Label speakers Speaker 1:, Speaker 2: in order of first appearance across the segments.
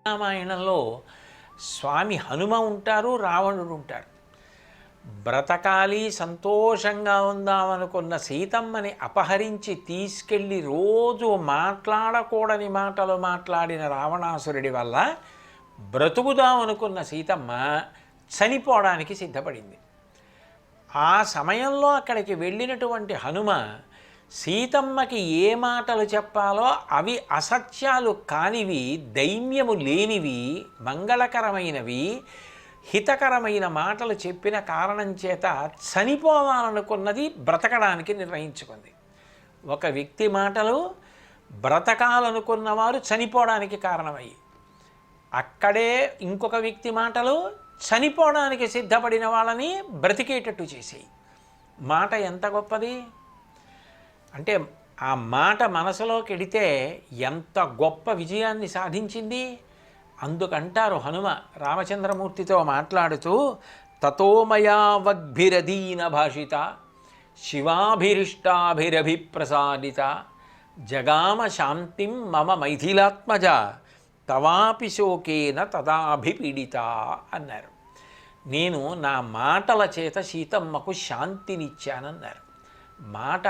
Speaker 1: రామాయణంలో స్వామి హనుమ ఉంటారు, రావణుడు ఉంటారు. బ్రతకాలి, సంతోషంగా ఉందామనుకున్న సీతమ్మని అపహరించి తీసుకెళ్ళి రోజు మాట్లాడకూడని మాటలు మాట్లాడిన రావణాసురుడి వల్ల బ్రతుకుదామనుకున్న సీతమ్మ చనిపోవడానికి సిద్ధపడింది. ఆ సమయంలో అక్కడికి వెళ్ళినటువంటి హనుమ సీతమ్మకి ఏ మాటలు చెప్పాలో అవి అసత్యాలు కానివి, దైన్యము లేనివి, మంగళకరమైనవి, హితకరమైన మాటలు చెప్పిన కారణం చేత చనిపోవాలనుకున్నది బ్రతకడానికి నిర్ణయించుకుంది. ఒక వ్యక్తి మాటలు బ్రతకాలనుకున్నవారు చనిపోవడానికి కారణమయ్యి, అక్కడే ఇంకొక వ్యక్తి మాటలు చనిపోవడానికి సిద్ధపడిన వాళ్ళని బ్రతికేటట్టు చేసేయి. మాట ఎంత గొప్పది అంటే ఆ మాట మనసులోకి ఎడితే ఎంత గొప్ప విజయాన్ని సాధించింది. అందుకంటారు హనుమ రామచంద్రమూర్తితో మాట్లాడుతూ, తతోమయా వగ్భిరదీన భాషిత శివాభిరిష్టాభిరభిప్రసాదిత జగామ శాంతిం మమ మైథిలాత్మజ తవాపి శోకేన తదాభిపీడిత అన్నారు. నేను నా మాటల చేత సీతమ్మకు శాంతినిచ్చానన్నారు. మాట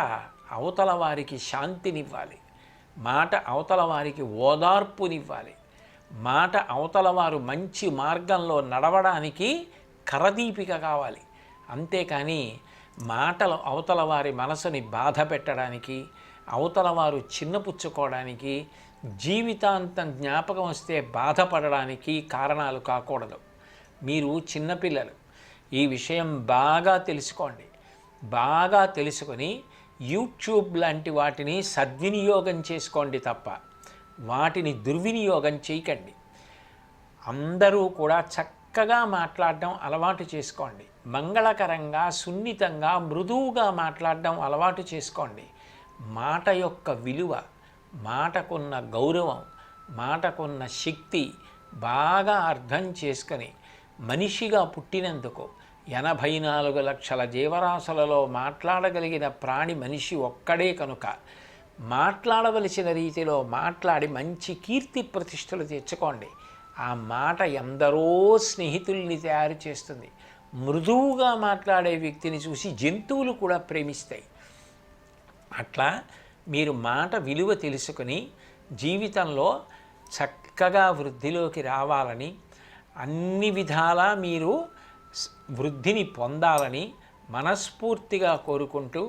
Speaker 1: అవతల వారికి శాంతినివ్వాలి, మాట అవతల వారికి ఓదార్పునివ్వాలి, మాట అవతల వారు మంచి మార్గంలో నడవడానికి కరదీపిక కావాలి. అంతేకాని మాటలు అవతల వారి మనసుని బాధ పెట్టడానికి, అవతల వారు చిన్నపుచ్చుకోవడానికి, జీవితాంతం జ్ఞాపకం వస్తే బాధపడడానికి కారణాలు కాకూడదు. మీరు చిన్నపిల్లలు, ఈ విషయం బాగా తెలుసుకోండి. బాగా తెలుసుకొని యూట్యూబ్ లాంటి వాటిని సద్వినియోగం చేసుకోండి తప్ప వాటిని దుర్వినియోగం చేయకండి. అందరూ కూడా చక్కగా మాట్లాడడం అలవాటు చేసుకోండి. మంగళకరంగా, సున్నితంగా, మృదువుగా మాట్లాడడం అలవాటు చేసుకోండి. మాట యొక్క విలువ, మాటకున్న గౌరవం, మాటకున్న శక్తి బాగా అర్థం చేసుకొని మనిషిగా పుట్టినందుకు 84 లక్షల జీవరాశులలో మాట్లాడగలిగిన ప్రాణి మనిషి ఒక్కడే కనుక మాట్లాడవలసిన రీతిలో మాట్లాడి మంచి కీర్తి ప్రతిష్టలు తెచ్చుకోండి. ఆ మాట ఎందరో స్నేహితుల్ని తయారు చేస్తుంది. మృదువుగా మాట్లాడే వ్యక్తిని చూసి జంతువులు కూడా ప్రేమిస్తాయి. అట్లా మీరు మాట విలువ తెలుసుకొని జీవితంలో చక్కగా వృద్ధిలోకి రావాలని, అన్ని విధాలా మీరు వృద్ధిని పొందాలని మనస్ఫూర్తిగా కోరుకుంటూ